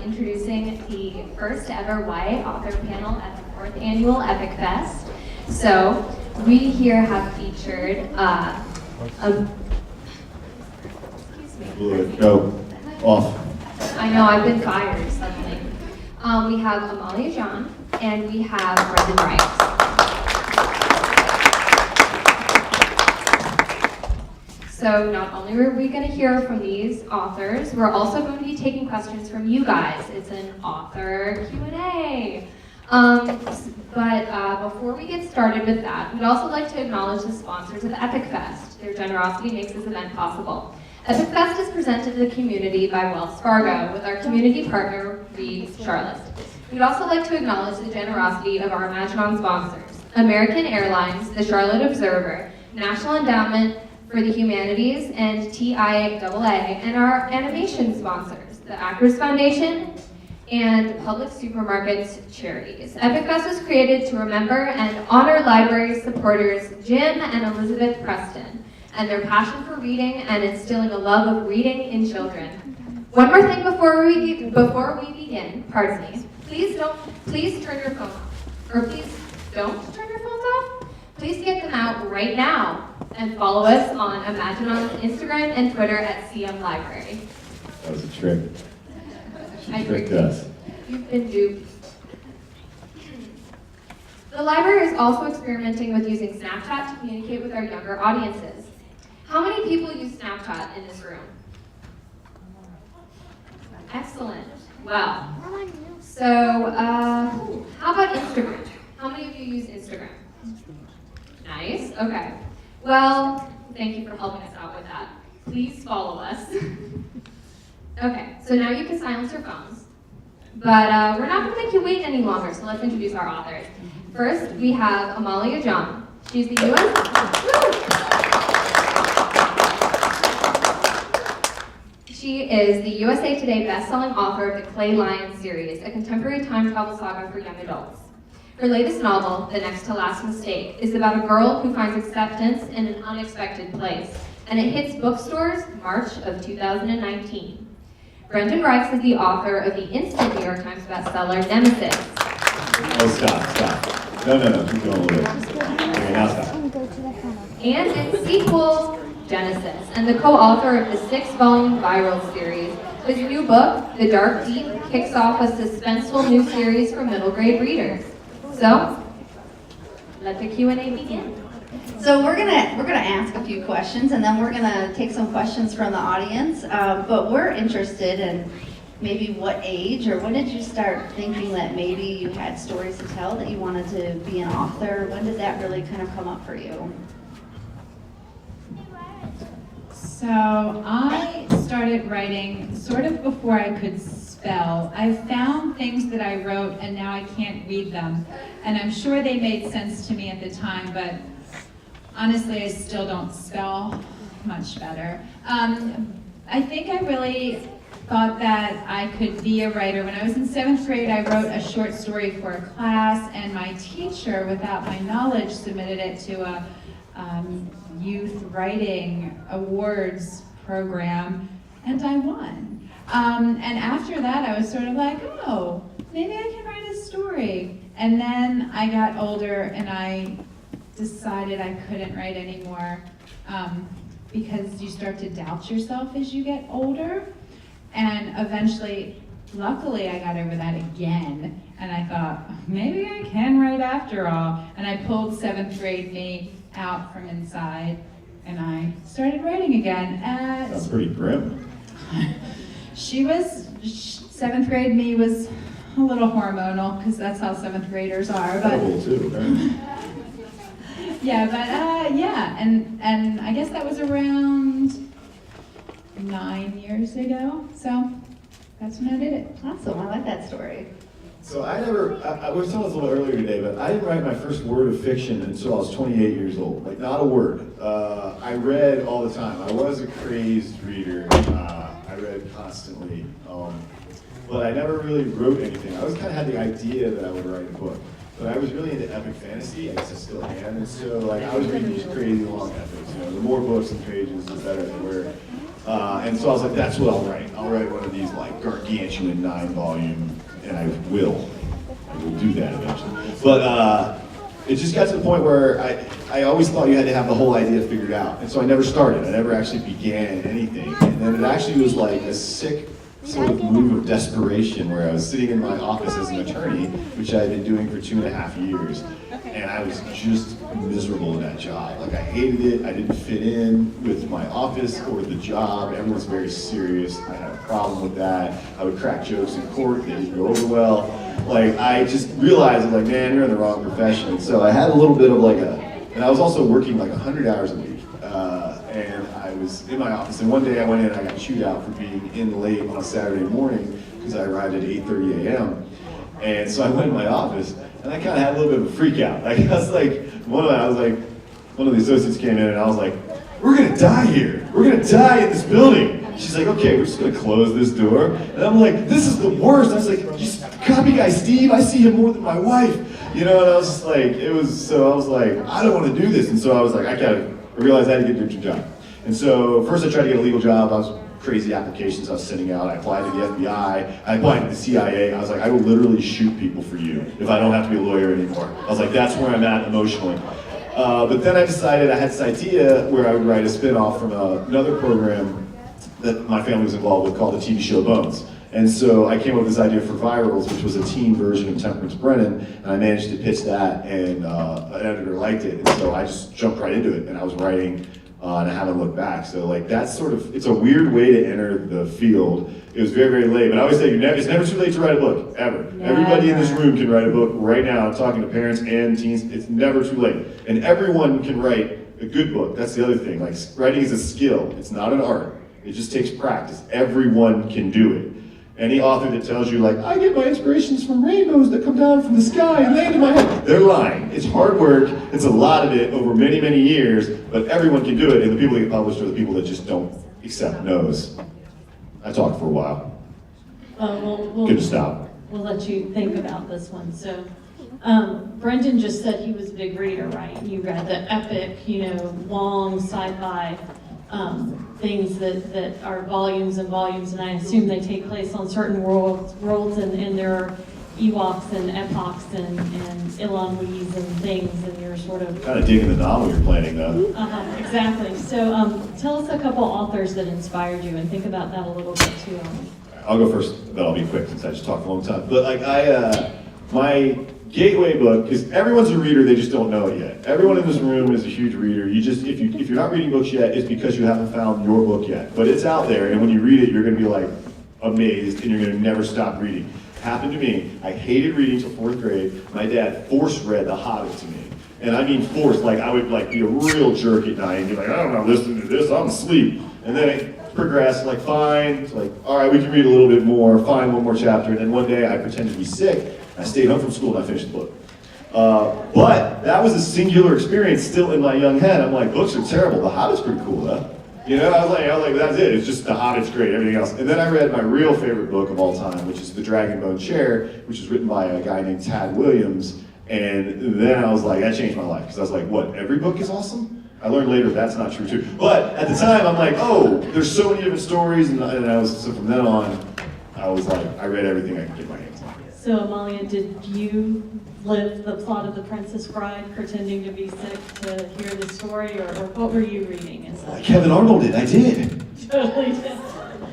introducing the first ever YA author panel at the 4th annual EpicFest. So we here have featured Go off. I know, I've been fired suddenly. We have Amalie, Jahn, and we have Reichs. So not only are we going to hear from these authors, we're also going to be taking questions from you guys. It's an author Q&A. But before we get started with that, we'd also like to acknowledge the sponsors of EpicFest. Their generosity makes this event possible. EpicFest is presented to the community by Wells Fargo with our community partner, Reichs, Charlotte. We'd also like to acknowledge the generosity of our Imagine sponsors, American Airlines, the Charlotte Observer, National Endowment for the Humanities, and TIAA, and our animation sponsors, the Actors Foundation, and Public Supermarkets Charities. EpicFest was created to remember and honor library supporters Jim and Elizabeth Preston, and their passion for reading and instilling a love of reading in children. One more thing before we begin, pardon me. Please turn your phone off. Or please don't turn your phones off. Please get them out right now and follow us on Imaginon's Instagram and Twitter at CM Library. That was a trick. She tricked us. You've been duped. The library is also experimenting with using Snapchat to communicate with our younger audiences. How many people use Snapchat in this room? Excellent. Well, so how about Instagram? How many of you use Instagram? Nice, okay. Well, thank you for helping us out with that. Please follow us. Okay, so now you can silence your phones. But we're not gonna make you wait any longer, so let's introduce our authors. First, we have Amalie Jahn. She's the She is the USA Today best-selling author of the Clay Lion series, a contemporary time travel saga for young adults. Her latest novel, The Next to Last Mistake, is about a girl who finds acceptance in an unexpected place, and it hits bookstores March of 2019. Brendan Reichs is the author of the instant New York Times bestseller, Nemesis. Oh, stop. No, keep going a little bit. Okay, now stop. And its sequel, Genesis, and the co-author of the 6-volume viral series. His new book, The Dark Deep, kicks off a suspenseful new series for middle grade readers. So, let the Q&A begin. So we're gonna ask a few questions, and then we're gonna take some questions from the audience. But we're interested in maybe what age, or when did you start thinking that maybe you had stories to tell, that you wanted to be an author? When did that really kind of come up for you? So I started writing sort of before I could spell. I found things that I wrote and now I can't read them. And I'm sure they made sense to me at the time, but honestly I still don't spell much better. I think I really thought that I could be a writer. When I was in 7th grade, I wrote a short story for a class, and my teacher, without my knowledge, submitted it to a youth writing awards program, and I won. And after that, I was sort of like, oh, maybe I can write a story. And then I got older and I decided I couldn't write anymore because you start to doubt yourself as you get older. And eventually, luckily, I got over that again. And I thought, maybe I can write after all. And I pulled 7th grade me out from inside, and I started writing again. That's pretty grim. 7th grade me was a little hormonal, because that's how 7th graders are. But too, right? yeah, and I guess that was around 9 years ago, so that's when I did it. Awesome, I like that story. So I was telling us a little earlier today, but I didn't write my first word of fiction until I was 28 years old. Like, not a word. I read all the time. I was a crazed reader. I read constantly. But I never really wrote anything. I always kind of had the idea that I would write a book. But I was really into epic fantasy. I guess I still am. And so, like, I was reading these crazy long epics. You know, the more books and pages, the better they were. And so I was like, that's what I'll write. I'll write one of these like gargantuan 9-volume, and I will do that eventually. But it just got to the point where I always thought you had to have the whole idea figured out. And so I never started. I never actually began anything. And then it actually was like a sick sort of move of desperation where I was sitting in my office as an attorney, which I had been doing for 2.5 years. And I was just miserable in that job. Like I hated it. I didn't fit in with my office or the job. Everyone's very serious. I had a problem with that. I would crack jokes in court. They didn't go over well. Like I just realized, like, man, you're in the wrong profession. So I had a little bit of like and I was also working like 100 hours a week. And I was in my office. And one day I went in and I got chewed out for being in late on a Saturday morning because I arrived at 8:30 a.m. And so I went in my office. And I kind of had a little bit of a freak out. Like I was like, one of the associates came in and I was like, we're gonna die here. We're gonna die in this building. She's like, okay, we're just gonna close this door. And I'm like, this is the worst. I was like, copy guy Steve, I see him more than my wife. You know, and I was just like, I was like, I don't want to do this. And so I was like, I realized I had to get a different job. And so first I tried to get a legal job. I was crazy applications I was sending out. I applied to the FBI, I applied to the CIA. I was like, I will literally shoot people for you if I don't have to be a lawyer anymore. I was like, that's where I'm at emotionally. But then I decided I had this idea where I would write a spin-off from another program that my family was involved with called the TV show Bones. And so I came up with this idea for Virals, which was a teen version of Temperance Brennan, and I managed to pitch that, and an editor liked it, and so I just jumped right into it, and I was writing, and I haven't looked back. So like that's sort of, it's a weird way to enter the field. It was very, very late, but I always say it's never too late to write a book, ever. Never. Everybody in this room can write a book right now. I'm talking to parents and teens. It's never too late. And everyone can write a good book. That's the other thing. Like writing is a skill. It's not an art. It just takes practice. Everyone can do it. Any author that tells you like, I get my inspirations from rainbows that come down from the sky and land in my head, they're lying. It's hard work, it's a lot of it over many, many years, but everyone can do it, and the people that get published are the people that just don't accept no's. I talked for a while. Good to stop. We'll let you think about this one. So, Brendan just said he was a big reader, right? You read the epic, long sci-fi things that are volumes and volumes, and I assume they take place on certain worlds, and there are Ewoks and epochs and Ilanwis and things, and you're sort of... Kind of digging the novel you're planning, though. Exactly. So tell us a couple authors that inspired you, and think about that a little bit too. I'll go first, but I'll be quick since I just talked a long time. But like my gateway book, because everyone's a reader, they just don't know it yet. Everyone in this room is a huge reader. You just, if you're not reading books yet, it's because you haven't found your book yet. But it's out there, and when you read it, you're going to be like amazed, and you're going to never stop reading. Happened to me. I hated reading till 4th grade. My dad force read The Hobbit to me. And I mean forced, like I would like be a real jerk at night and be like, I'm not listening to this, I'm asleep. And then it progressed, like fine, it's like, all right, we can read a little bit more, fine, one more chapter. And then one day I pretended to be sick. I stayed home from school and I finished the book. But that was a singular experience still in my young head. I'm like, books are terrible. The Hobbit's pretty cool, though. You know, I was like, that's it. It's just The Hobbit's great, everything else. And then I read my real favorite book of all time, which is The Dragonbone Chair, which is written by a guy named Tad Williams. And then I was like, that changed my life. Because I was like, what, every book is awesome? I learned later that's not true too. But at the time, I'm like, oh, there's so many different stories. And so from then on, I was like, I read everything I could get my hands on. So Amalie, did you live the plot of The Princess Bride, pretending to be sick to hear the story, or what were you reading? Kevin Arnold did, I did. Totally did.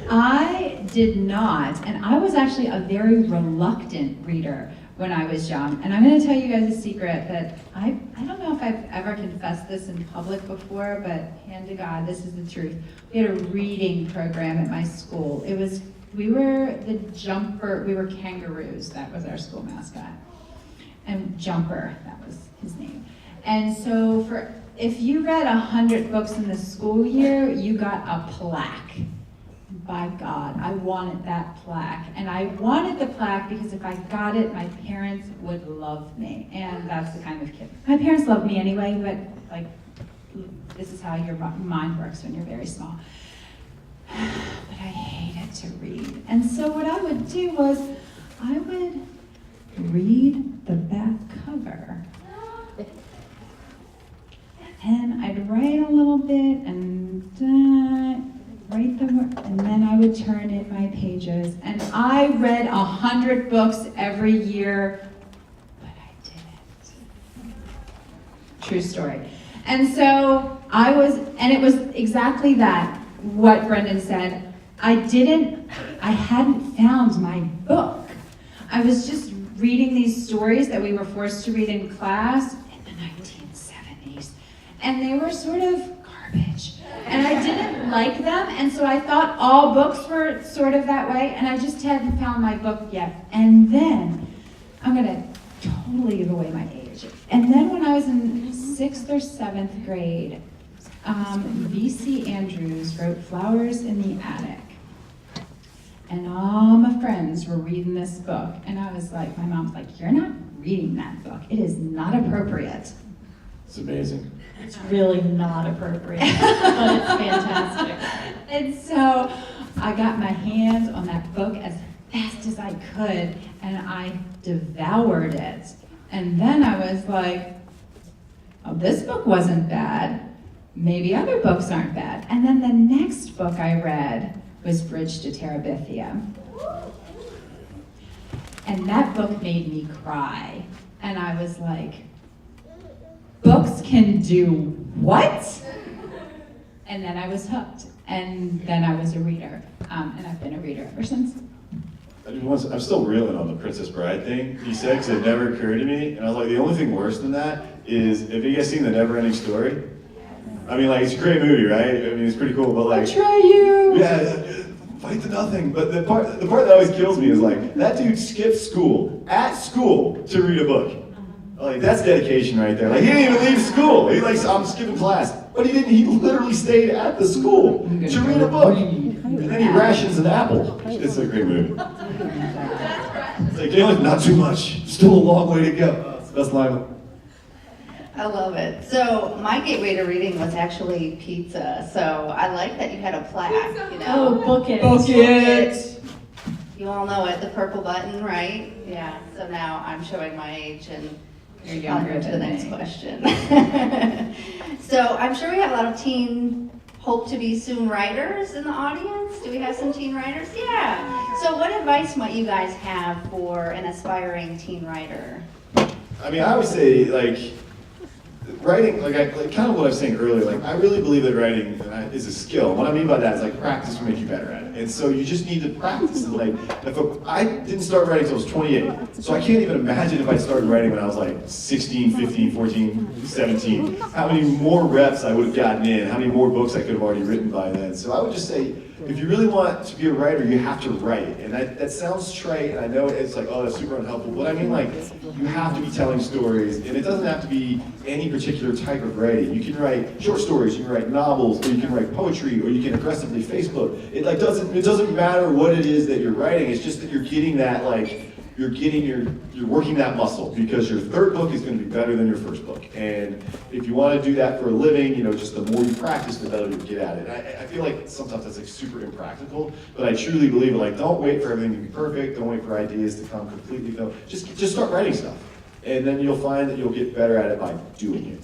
I did not, and I was actually a very reluctant reader when I was young. And I'm going to tell you guys a secret that I don't know if I've ever confessed this in public before, but hand to God, this is the truth. We had a reading program at my school. We were kangaroos. That was our school mascot. And Jumper, that was his name. And so if you read 100 books in the school year, you got a plaque. By God, I wanted that plaque. And I wanted the plaque because if I got it, my parents would love me. And that's the kind of kid. My parents loved me anyway, but like, this is how your mind works when you're very small. But I hated to read. And so what I would do was, I would read the back cover. And I'd write a little bit and write and then I would turn in my pages. And I read 100 books every year, but I didn't. True story. And so and it was exactly that, what Brendan said. I hadn't found my book. I was just reading these stories that we were forced to read in class in the 1970s. And they were sort of garbage. And I didn't like them, and so I thought all books were sort of that way, and I just hadn't found my book yet. And then, I'm gonna totally give away my age. And then when I was in 6th or 7th grade, V.C. Andrews wrote Flowers in the Attic. And all my friends were reading this book, and I was like, my mom's like, you're not reading that book. It is not appropriate. It's amazing. It's really not appropriate, but it's fantastic. And so I got my hands on that book as fast as I could, and I devoured it. And then I was like, oh, this book wasn't bad. Maybe other books aren't bad. And then the next book I read was Bridge to Terabithia. And that book made me cry. And I was like, books can do what? And then I was hooked. And then I was a reader. And I've been a reader ever since. I'm still reeling on the Princess Bride thing you said, because it never occurred to me. And I was like, the only thing worse than that is, have you guys seen The Never Ending Story? I mean, like, it's a great movie, right? I mean, it's pretty cool, but like... Atreyu! Yeah, fight to nothing. But the part that always kills me is like, that dude skipped school, at school, to read a book. Like, that's dedication right there. Like, he didn't even leave school. He like, I'm skipping class. But he didn't, he literally stayed at the school to read a book. And then he rations an apple. It's a great movie. It's like, Jalen, not too much. Still a long way to go. It's the best line. I love it. So my gateway to reading was actually pizza. So I like that you had a plaque, you know. Oh, book it. Book it! You all know it, the purple button, right? Yeah. So now I'm showing my age and You're younger on to the than next me. question. So I'm sure we have a lot of teen hope to be soon writers in the audience. Do we have some teen writers? Yeah. So what advice might you guys have for an aspiring teen writer? I mean, I would say, like, writing, like kind of what I was saying earlier, like, I really believe that writing is a skill. What I mean by that is, like, practice will make you better at it. And so you just need to practice. And, like, I didn't start writing until I was 28. So I can't even imagine if I started writing when I was, like, 16, 15, 14, 17, how many more reps I would have gotten in, how many more books I could have already written by then. So I would just say, if you really want to be a writer, you have to write. And that sounds trite, and I know it's like, oh, that's super unhelpful. But I mean, like, you have to be telling stories, and it doesn't have to be any particular type of writing. You can write short stories, you can write novels, or you can write poetry, or you can aggressively Facebook. It doesn't matter what it is that you're writing. It's just that you're getting that, like, you're working that muscle, because your third book is going to be better than your first book. And if you want to do that for a living, you know, just the more you practice, the better you get at it. And I feel like sometimes that's like super impractical, but I truly believe it. Like, don't wait for everything to be perfect. Don't wait for ideas to come completely. Just start writing stuff, and then you'll find that you'll get better at it by doing it.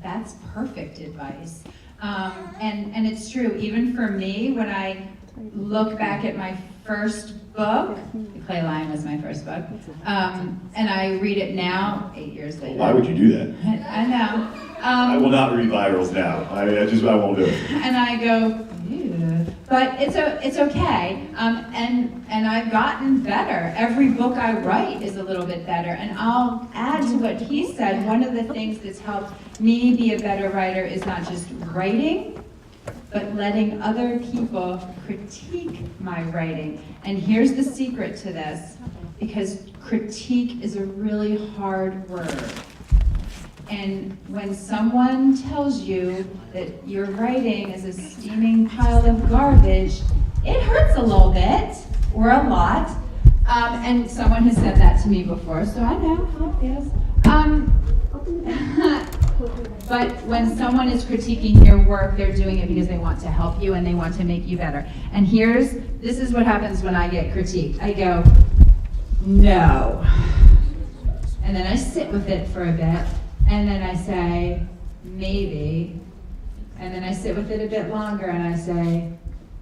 That's perfect advice. And it's true, even for me, when I look back at my first book, The Clay Lion was my first book, and I read it now, 8 years later. Why would you do that? I know. I will not read virals now. I won't do it. And I go, ew. But it's okay. And I've gotten better. Every book I write is a little bit better. And I'll add to what he said. One of the things that's helped me be a better writer is not just writing, but letting other people critique my writing. And here's the secret to this, because critique is a really hard word. And when someone tells you that your writing is a steaming pile of garbage, it hurts a little bit, or a lot. And someone has said that to me before, so I know how it feels. But when someone is critiquing your work, they're doing it because they want to help you and they want to make you better. And this is what happens when I get critiqued. I go, no. And then I sit with it for a bit, and then I say, maybe. And then I sit with it a bit longer and I say,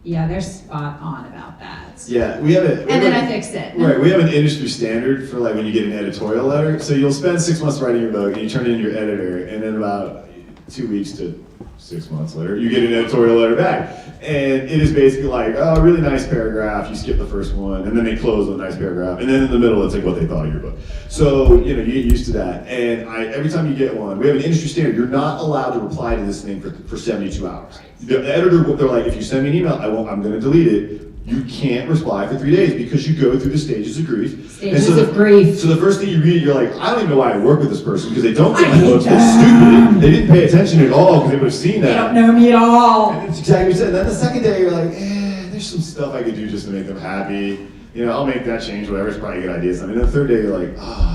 yeah, they're spot on about that. Yeah, we have it. And then I fix it. Right, we have an industry standard for like when you get an editorial letter. So you'll spend 6 months writing your book and you turn it in your editor, and then about 2 weeks to 6 months later, you get an editorial letter back. And it is basically like, oh, a really nice paragraph, you skip the first one, and then they close with a nice paragraph, and then in the middle it's like what they thought of your book. So, you know, you get used to that. And every time you get one, we have an industry standard, you're not allowed to reply to this thing for 72 hours. The editor, they're like, if you send me an email, I'm gonna delete it. You can't reply for 3 days because you go through the stages of grief. Stages of grief. So the first thing you read, you're like, I don't even know why I work with this person because they don't get my books. They're stupid. They didn't pay attention at all because they would have seen that. They don't know me at all. And it's exactly what you said. And then the second day, you're like, there's some stuff I could do just to make them happy. You know, I'll make that change, whatever. It's probably a good idea. And then the third day, you're like,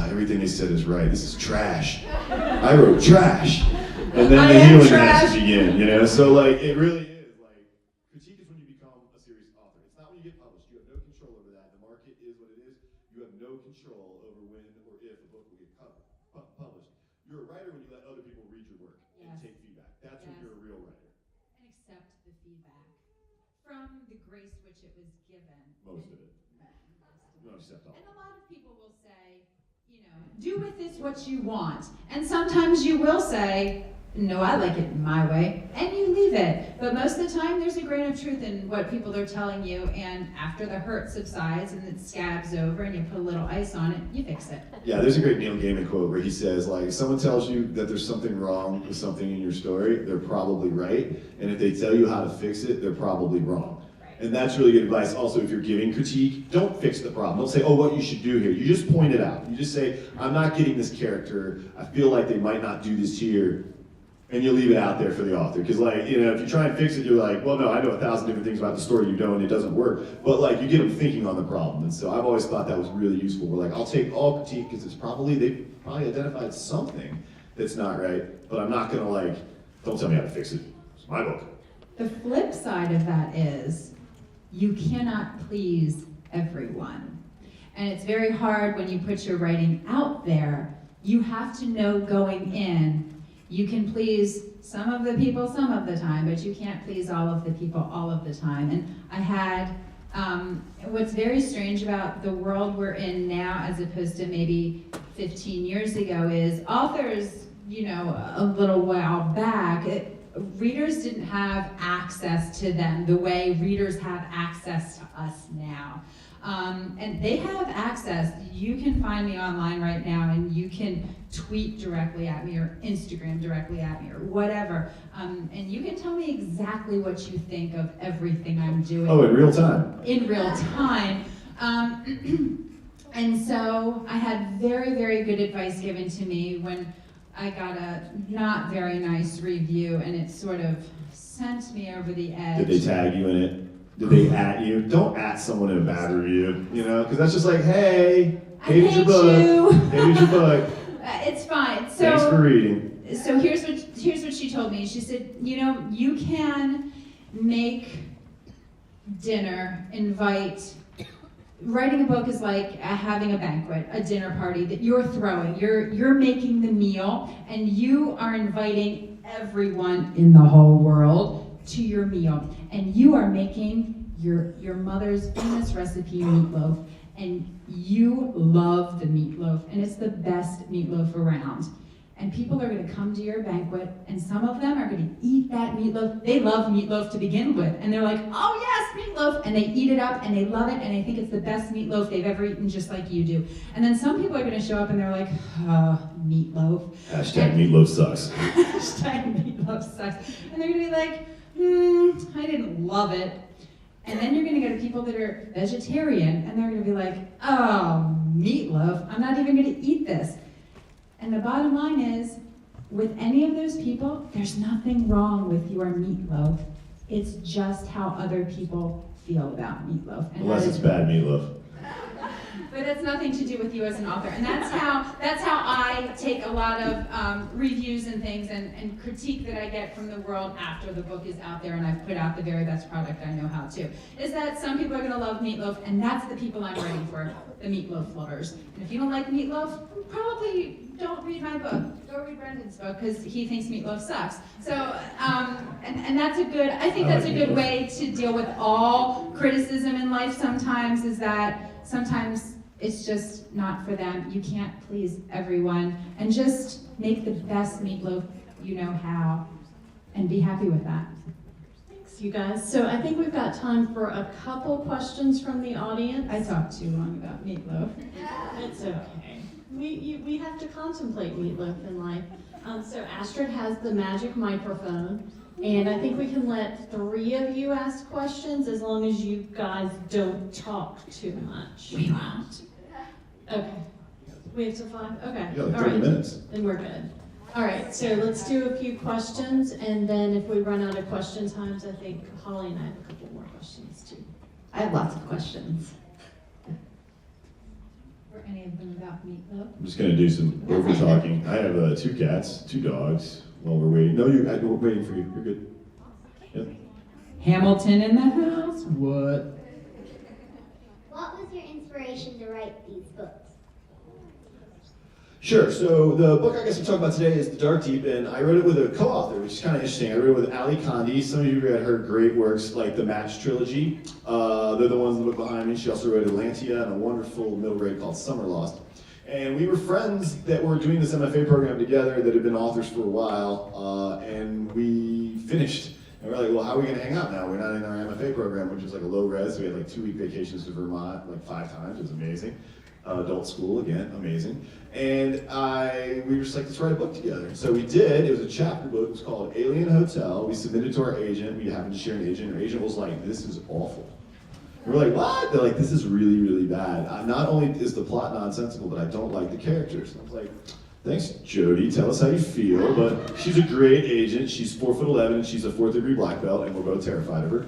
everything they said is right. This is trash. I wrote trash. And then the healing has to begin, you know? So, like, it really is. Like, critique is when you become a serious author. It's not when you get published. You have no control over that. The market is what it is. You have no control over when or if a book will get published. You're a writer when you let other people read your work and take feedback. That's when you're a real writer. And accept the feedback from the grace which it was given. Most of it. No, except all. And a lot of people will say, you know, do with this what you want. And sometimes you will say, no, I like it my way, and you leave it. But most of the time, there's a grain of truth in what people are telling you, and after the hurt subsides and it scabs over and you put a little ice on it, you fix it. Yeah, there's a great Neil Gaiman quote where he says, like, if someone tells you that there's something wrong with something in your story, they're probably right. And if they tell you how to fix it, they're probably wrong. And that's really good advice. Also, if you're giving critique, don't fix the problem. Don't say, oh, what you should do here. You just point it out. You just say, I'm not getting this character. I feel like they might not do this here. And you leave it out there for the author. Because, like, you know, if you try and fix it, you're like, well, no, I know 1,000 different things about the story you don't, and it doesn't work. But, like, you get them thinking on the problem. And so I've always thought that was really useful. We're like, I'll take all critique because they probably identified something that's not right. But I'm not going to, like, don't tell me how to fix it. It's my book. The flip side of that is you cannot please everyone. And it's very hard when you put your writing out there. You have to know going in, you can please some of the people some of the time, but you can't please all of the people all of the time. And I had, what's very strange about the world we're in now as opposed to maybe 15 years ago is authors, you know, a little while back, readers didn't have access to them the way readers have access to us now. And they have access. You can find me online right now and you can tweet directly at me or Instagram directly at me or whatever. And you can tell me exactly what you think of everything I'm doing. Oh, in real time? In real time. And so I had very, very good advice given to me when I got a not very nice review and it sort of sent me over the edge. Did they tag you in it? Did they at you? Don't at someone in a bad review, you know, because that's just like, hey, hated your book. Hated your book. It's fine. So, thanks for reading. So here's what she told me. She said, you know, you can make dinner, invite. Writing a book is like having a banquet, a dinner party that you're throwing. You're making the meal, and you are inviting everyone in the whole world to your meal. And you are making your mother's famous recipe meatloaf, and you love the meatloaf, and it's the best meatloaf around. And people are going to come to your banquet, and some of them are going to eat that meatloaf. They love meatloaf to begin with, and they're like, oh yes, meatloaf, and they eat it up, and they love it, and they think it's the best meatloaf they've ever eaten, just like you do. And then some people are going to show up, and they're like, meatloaf. Hashtag meatloaf sucks. Hashtag meatloaf sucks. And they're going to be like, I didn't love it. And then you're going to go to people that are vegetarian, and they're going to be like, oh, meatloaf, I'm not even going to eat this. And the bottom line is, with any of those people, there's nothing wrong with your meatloaf. It's just how other people feel about meatloaf. And unless it's bad meatloaf. But it's nothing to do with you as an author. And that's how I take a lot of reviews and things and critique that I get from the world after the book is out there and I've put out the very best product I know how to. Is that some people are going to love meatloaf, and that's the people I'm writing for, the meatloaf lovers. And if you don't like meatloaf, probably don't read my book. Go read Brendan's book because he thinks meatloaf sucks. So, and that's a good, I think that's a good way to deal with all criticism in life sometimes, is that sometimes it's just not for them. You can't please everyone. And just make the best meatloaf you know how and be happy with that. Thanks, you guys. So I think we've got time for a couple questions from the audience. I talked too long about meatloaf. It's okay. We have to contemplate meatloaf in life. So Astrid has the magic microphone, and I think we can let 3 of you ask questions as long as you guys don't talk too much. We won't. Okay. We have till 5? Okay. Yeah, like All 30 right. minutes. Then we're good. All right, so let's do a few questions, and then if we run out of question times, I think Holly and I have a couple more questions too. I have lots of questions. Were any of them about meatloaf? I'm just gonna do some over talking. I have 2 cats, 2 dogs. While we're waiting, no, we're waiting for you. You're good. Yep. Hamilton in the house? What? What was your inspiration to write these books? Sure. So the book I guess we're talking about today is The Dark Deep, and I wrote it with a co-author, which is kind of interesting. I wrote it with Amalie. Some of you read her great works like the Match trilogy. They're the ones that look behind me. She also wrote Atlantia and a wonderful middle grade called Summer Lost. And we were friends that were doing this MFA program together that had been authors for a while, and we finished. And we're like, well, how are we going to hang out now? We're not in our MFA program, which is like a low res. So we had like 2-week vacations to Vermont, like 5 times. It was amazing. Adult school, again, amazing. And we were just like, let's write a book together. So we did. It was a chapter book. It was called Alien Hotel. We submitted to our agent. We happened to share an agent. Our agent was like, this is awful. And we're like, what? They're like, this is really, really bad. Not only is the plot nonsensical, but I don't like the characters. And I was like, thanks, Jody. Tell us how you feel. But she's a great agent. She's 4'11" and she's a 4th degree black belt, and we're both terrified of her.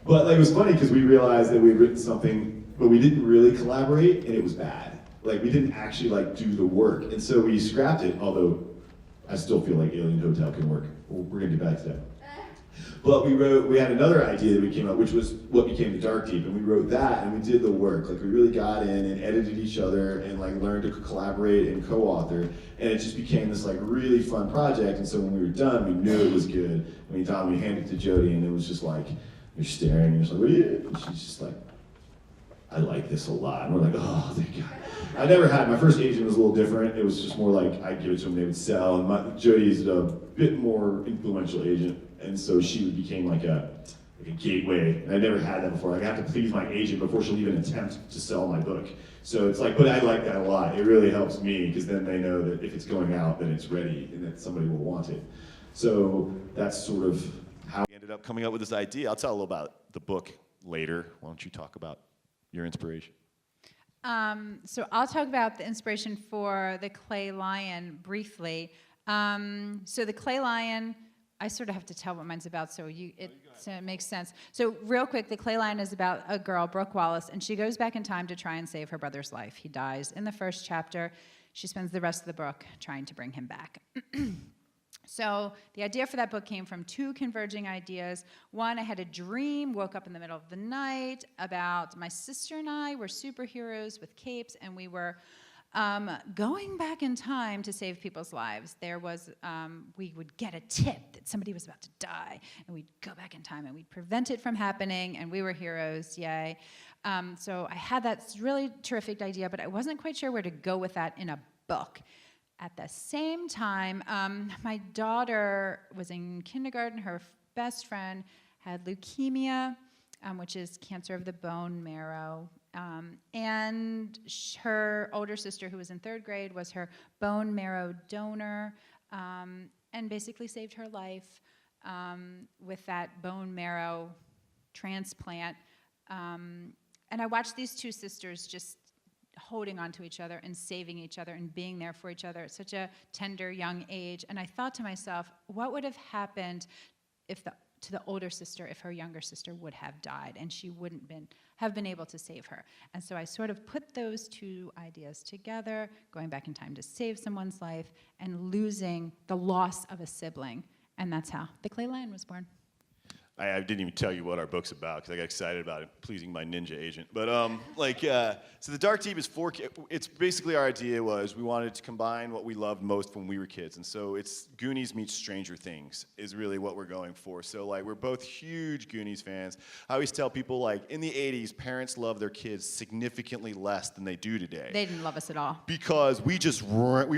But like, it was funny because we realized that we had written something, but we didn't really collaborate, and it was bad. Like, we didn't actually like do the work, and so we scrapped it. Although I still feel like Alien Hotel can work. We're gonna get back to that. But we had another idea that we came up, which was what became The Dark Deep, and we wrote that, and we did the work. Like, we really got in and edited each other and like learned to collaborate and co-author, and it just became this like really fun project. And so when we were done, we knew it was good. We handed it to Jody, and it was just like, you're staring, and you're just like, what are you? And she's just like, I like this a lot. And we're like, oh, thank God. My first agent was a little different. It was just more like, I'd give it to them, they would sell. And Jody's a bit more influential agent. And so she became like a gateway. And I never had that before. Like, I have to please my agent before she'll even attempt to sell my book. So it's like, but I like that a lot. It really helps me because then they know that if it's going out, then it's ready and that somebody will want it. So that's sort of how we ended up coming up with this idea. I'll tell a little about the book later. Why don't you talk about your inspiration? So I'll talk about the inspiration for the clay lion briefly. So the clay lion, I sort of have to tell what mine's about so it makes sense. So real quick, the clay lion is about a girl, Brooke Wallace, and she goes back in time to try and save her brother's life. He dies in the first chapter. She spends the rest of the book trying to bring him back. So the idea for that book came from 2 converging ideas. One, I had a dream, woke up in the middle of the night about my sister and I were superheroes with capes, and we were going back in time to save people's lives. There was, we would get a tip that somebody was about to die, and we'd go back in time and we'd prevent it from happening, and we were heroes, yay. So I had that really terrific idea, but I wasn't quite sure where to go with that in a book. At the same time, my daughter was in kindergarten. Her best friend had leukemia, which is cancer of the bone marrow. And her older sister, who was in 3rd grade, was her bone marrow donor and basically saved her life with that bone marrow transplant. And I watched these 2 sisters just holding on to each other and saving each other and being there for each other at such a tender young age. And I thought to myself, what would have happened to the older sister if her younger sister would have died and she wouldn't have been able to save her? And so I sort of put those 2 ideas together, going back in time to save someone's life and losing the loss of a sibling. And that's how the clay lion was born. I didn't even tell you what our book's about because I got excited about it, pleasing my ninja agent. But so the Dark Deep is it's basically our idea was we wanted to combine what we loved most when we were kids. And so it's Goonies meets Stranger Things is really what we're going for. So like we're both huge Goonies fans. I always tell people like in the 80s, parents love their kids significantly less than they do today. They didn't love us at all. Because we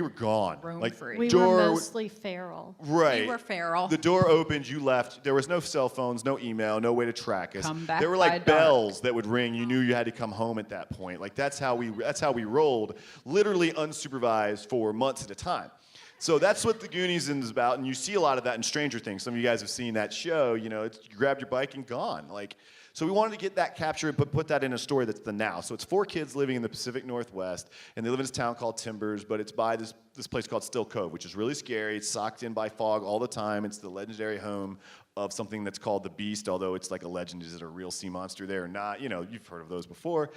were gone. Roam like, free. We door, were mostly feral. Right. We were feral. The door opened, you left. There was no cell phones, no email, no way to track us. Come back there were by like dark. bells that would ring. You knew you had to come home at that point. Like that's how we rolled, literally unsupervised for months at a time. So that's what the Goonies is about, and you see a lot of that in Stranger Things. Some of you guys have seen that show. You know, you grab your bike and gone. Like, so we wanted to get that captured, but put that in a story that's the now. So it's 4 kids living in the Pacific Northwest, and they live in this town called Timbers, but it's by this place called Still Cove, which is really scary. It's socked in by fog all the time. It's the legendary home of something that's called the Beast, although it's like a legend. Is it a real sea monster there or not? You know, you've heard of those before.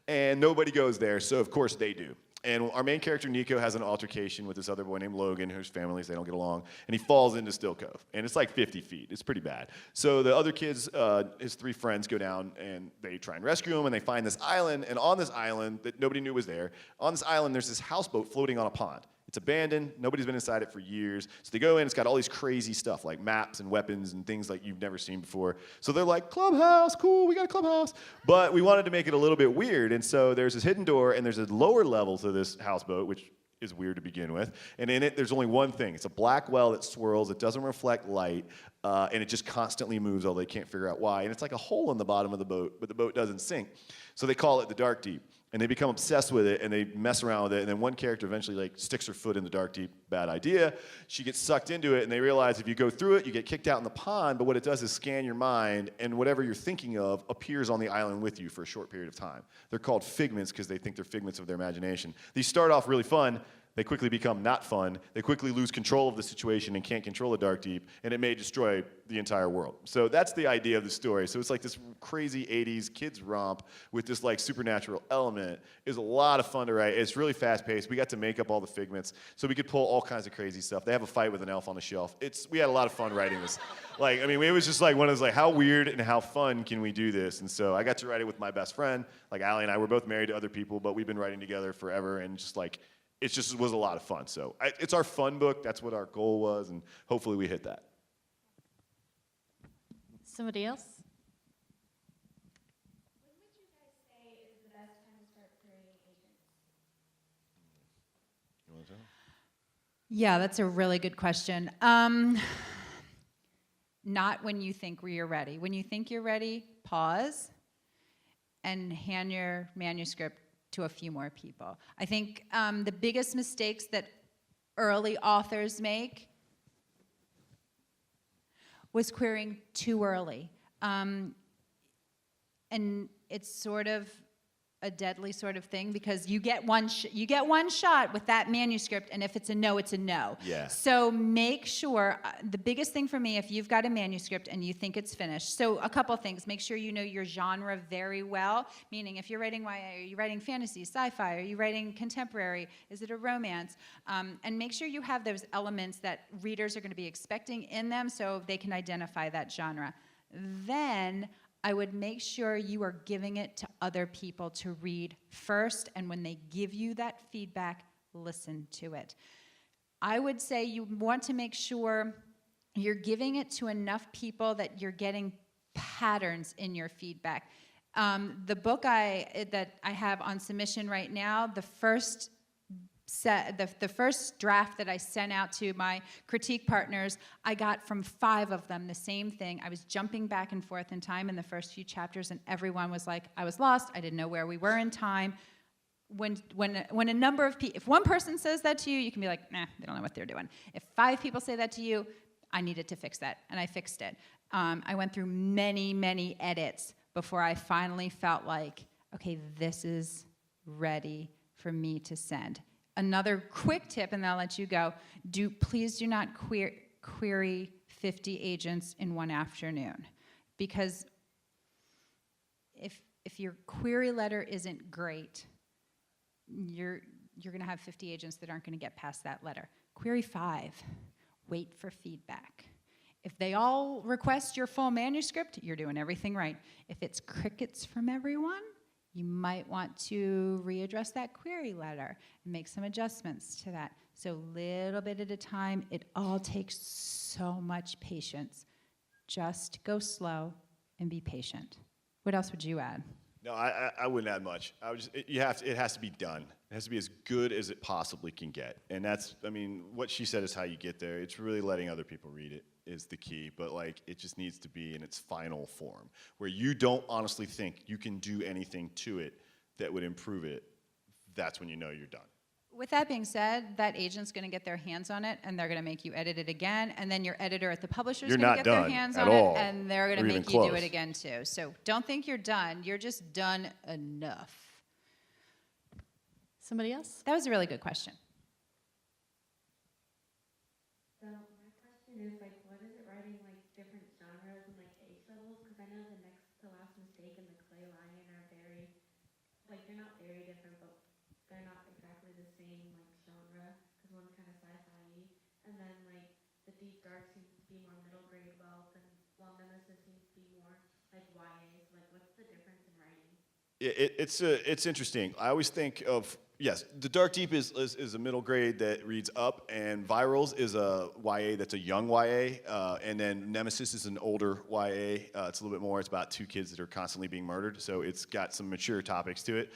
And nobody goes there, so of course they do. And our main character, Nico, has an altercation with this other boy named Logan, whose families, they don't get along, and he falls into Still Cove. And it's like 50 feet. It's pretty bad. So the other kids, his 3 friends, go down, and they try and rescue him, and they find this island, and on this island that nobody knew was there, on this island there's this houseboat floating on a pond. It's abandoned. Nobody's been inside it for years. So they go in. It's got all these crazy stuff like maps and weapons and things like you've never seen before. So they're like, clubhouse, cool, we got a clubhouse. But we wanted to make it a little bit weird. And so there's this hidden door, and there's a lower level to this houseboat, which is weird to begin with. And in it, there's only one thing. It's a black well that swirls. It doesn't reflect light. And it just constantly moves, although they can't figure out why. And it's like a hole in the bottom of the boat, but the boat doesn't sink. So they call it the Dark Deep. And they become obsessed with it, and they mess around with it. And then one character eventually like sticks her foot in the Dark Deep. Bad idea. She gets sucked into it, and they realize if you go through it, you get kicked out in the pond. But what it does is scan your mind, and whatever you're thinking of appears on the island with you for a short period of time. They're called figments because they think they're figments of their imagination. These start off really fun. They quickly become not fun. They quickly lose control of the situation and can't control the Dark Deep, and it may destroy the entire world. So that's the idea of the story. So it's like this crazy 80s kids romp with this like supernatural element. Is a lot of fun to write. It's really fast paced. We got to make up all the figments, so we could pull all kinds of crazy stuff. They have a fight with an elf on the shelf. We had a lot of fun writing this. Like, I mean, it was just like one of those like, how weird and how fun can we do this? And so I got to write it with my best friend. Like Allie and I were both married to other people, but we've been writing together forever, and just like, it just was a lot of fun. So it's our fun book. That's what our goal was, and hopefully we hit that. Somebody else? When would you guys say is the best time to start creating agents? You want to tell? Yeah, that's a really good question. Not when you think you're ready. When you think you're ready, pause and hand your manuscript to a few more people. I think the biggest mistakes that early authors make was querying too early. And it's sort of a deadly sort of thing because you get one shot with that manuscript, and if it's a no, it's a no. Yeah. So make sure, the biggest thing for me, if you've got a manuscript and you think it's finished, so a couple things, make sure you know your genre very well, meaning if you're writing YA, are you writing fantasy, sci-fi, are you writing contemporary, is it a romance? And make sure you have those elements that readers are going to be expecting in them so they can identify that genre. Then I would make sure you are giving it to other people to read first, and when they give you that feedback, listen to it. I would say you want to make sure you're giving it to enough people that you're getting patterns in your feedback. The book that I have on submission right now, the first draft that I sent out to my critique partners, I got from 5 of them the same thing. I was jumping back and forth in time in the first few chapters, and everyone was like, I was lost, I didn't know where we were in time. When a number of people, if one person says that to you, you can be like, nah, they don't know what they're doing. If 5 people say that to you, I needed to fix that, and I fixed it. I went through many, many edits before I finally felt like, okay, this is ready for me to send. Another quick tip, and I'll let you go, please do not query 50 agents in one afternoon. Because if your query letter isn't great, you're going to have 50 agents that aren't going to get past that letter. Query 5, wait for feedback. If they all request your full manuscript, you're doing everything right. If it's crickets from everyone, you might want to readdress that query letter and make some adjustments to that. So little bit at a time. It all takes so much patience. Just go slow and be patient. What else would you add? No, I wouldn't add much. I would just, it has to be done. It has to be as good as it possibly can get. And that's, I mean, what she said is how you get there. It's really letting other people read it is the key, but like it just needs to be in its final form, where you don't honestly think you can do anything to it that would improve it. That's when you know you're done. With that being said, that agent's going to get their hands on it, and they're going to make you edit it again, and then your editor at the publisher is going to get their hands on it, and they're going to make you do it again too. So don't think you're done. You're just done enough. Somebody else? That was a really good question. So my question is, like, what is it writing, like, different genres and, like, age levels? Because I know the next to last mistake and the clay lion are very, like, they're not very different, but they're not exactly the same, like, genre, because one's kind of sci-fi-y, and then, like, the deep dark seems to be more middle grade wealth, and while Nemesis seems to be more, like, YA, so, like, what's the difference in writing? It's interesting. I always think of, yes, the Dark Deep is a middle grade that reads up, and Virals is a YA that's a young YA, and then Nemesis is an older YA. It's a little bit more. It's about two kids that are constantly being murdered, so it's got some mature topics to it.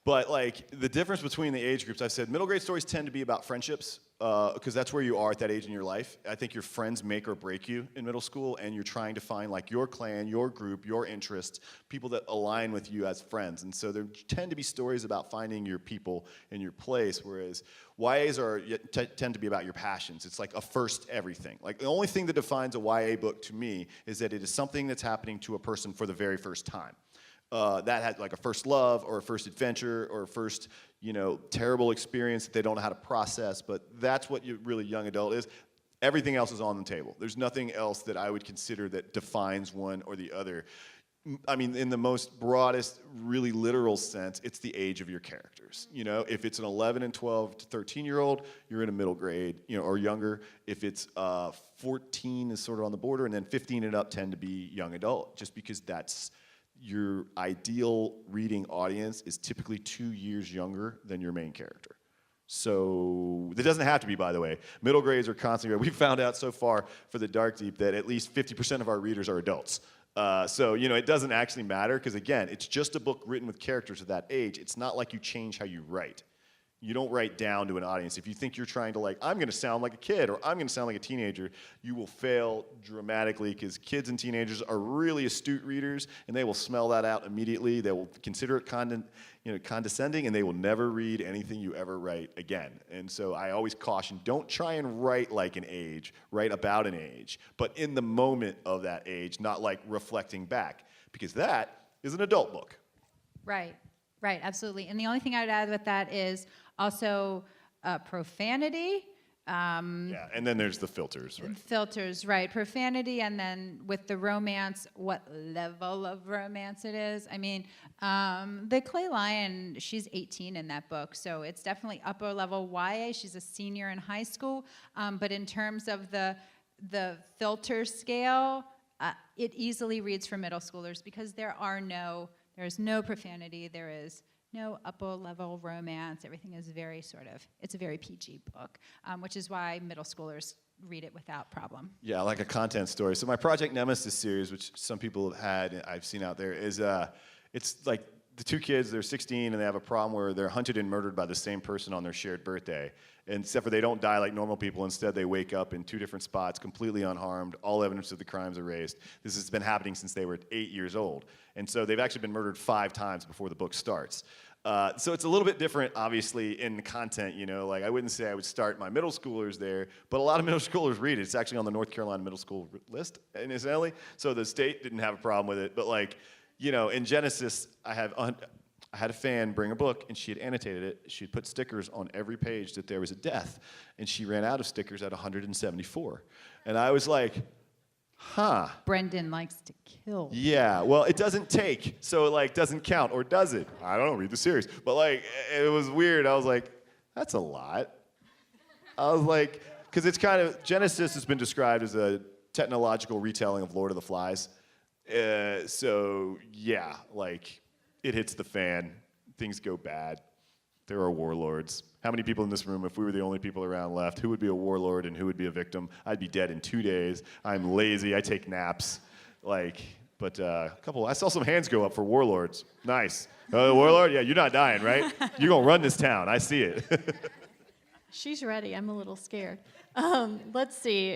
But like the difference between the age groups, I've said middle grade stories tend to be about friendships, because that's where you are at that age in your life. I think your friends make or break you in middle school, and you're trying to find like your clan, your group, your interests, people that align with you as friends. And so there tend to be stories about finding your people and your place, whereas YAs tend to be about your passions. It's like a first everything. Like the only thing that defines a YA book to me is that it is something that's happening to a person for the very first time. That had like a first love or a first adventure or a first, terrible experience that they don't know how to process, but that's what your really young adult is. Everything else is on the table. There's nothing else that I would consider that defines one or the other. I mean, in the most broadest, really literal sense, it's the age of your characters. If it's an 11 and 12 to 13-year-old, you're in a middle grade, or younger. If it's 14 is sort of on the border, and then 15 and up tend to be young adult, just because that's your ideal reading audience is typically 2 years younger than your main character. So that doesn't have to be, by the way. Middle grades are constantly, we've found out so far for the Dark Deep that at least 50% of our readers are adults. So, it doesn't actually matter because, again, it's just a book written with characters of that age. It's not like you change how you write. You don't write down to an audience. If you think you're trying to I'm going to sound like a kid or I'm going to sound like a teenager, you will fail dramatically because kids and teenagers are really astute readers and they will smell that out immediately. They will consider it condescending and they will never read anything you ever write again. And so I always caution, don't try and write like an age, write about an age, but in the moment of that age, not like reflecting back, because that is an adult book. Right, absolutely. And the only thing I would add with that is also profanity. Yeah, and then there's the filters, right? Filters, right. Profanity, and then with the romance, what level of romance it is. I mean, the Clay Lion, she's 18 in that book, so it's definitely upper level YA. She's a senior in high school, but in terms of the filter scale, it easily reads for middle schoolers because there's no profanity, there is no upper-level romance. Everything is it's a very PG book, which is why middle schoolers read it without problem. Yeah, like a content story. So my Project Nemesis series, which some people have had, I've seen out there, is it's like the two kids, they're 16, and they have a problem where they're hunted and murdered by the same person on their shared birthday. And except for they don't die like normal people. Instead, they wake up in two different spots, completely unharmed, all evidence of the crimes erased. This has been happening since they were 8 years old. And so they've actually been murdered 5 times before the book starts. So it's a little bit different, obviously, in the content, Like, I wouldn't say I would start my middle schoolers there, but a lot of middle schoolers read it. It's actually on the North Carolina middle school list, incidentally. So the state didn't have a problem with it. But, in Genesis, I had a fan bring a book, and she had annotated it. She had put stickers on every page that there was a death, and she ran out of stickers at 174. And I was like, huh. Brendan likes to kill. Yeah, well, it doesn't take, so it doesn't count, or does it? I don't know, read the series. But it was weird. I was like, that's a lot. I was like, Because it's kind of, Genesis has been described as a technological retelling of Lord of the Flies. So yeah, like it hits the fan, things go bad. There are warlords. How many people in this room, if we were the only people around left, who would be a warlord and who would be a victim? I'd be dead in 2 days. I'm lazy, I take naps. But I saw some hands go up for warlords. Nice. Warlord, yeah, you're not dying, right? You're gonna run this town, I see it. She's ready. I'm a little scared. Let's see.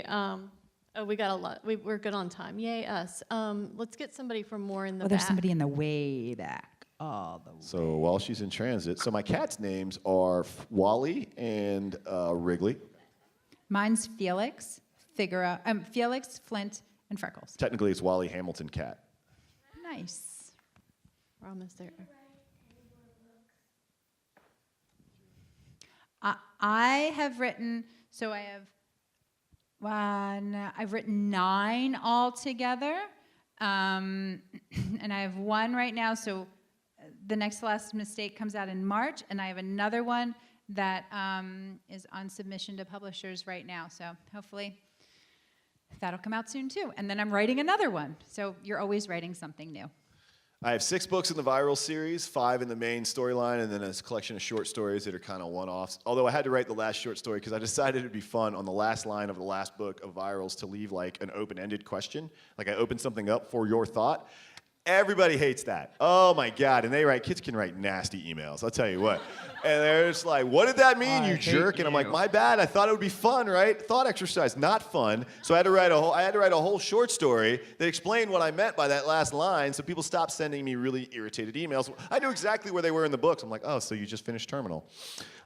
We got a lot. We're good on time. Yay, us. Let's get somebody from more in the back. There's somebody in the way back. So while she's in transit, so my cats' names are Wally and Wrigley. Mine's Felix, Felix, Flint, and Freckles. Technically, it's Wally Hamilton Cat. Nice. We're almost there. I have written, so I have I've written 9 altogether, and I have 1 right now, so the next to last mistake comes out in March, and I have another one that is on submission to publishers right now, so hopefully that'll come out soon too. And then I'm writing another one, so you're always writing something new. I have 6 books in the viral series, 5 in the main storyline, and then a collection of short stories that are kind of one-offs. Although I had to write the last short story because I decided it'd be fun on the last line of the last book of virals to leave like an open-ended question. Like I open something up for your thought. Everybody hates that. Oh my God, and kids can write nasty emails, I'll tell you what. And they're just like, what did that mean, you jerk? And I'm like, my bad, I thought it would be fun, right? Thought exercise, not fun. So I had to write a whole short story that explained what I meant by that last line, so people stopped sending me really irritated emails. I knew exactly where they were in the books. I'm like, oh, so you just finished Terminal.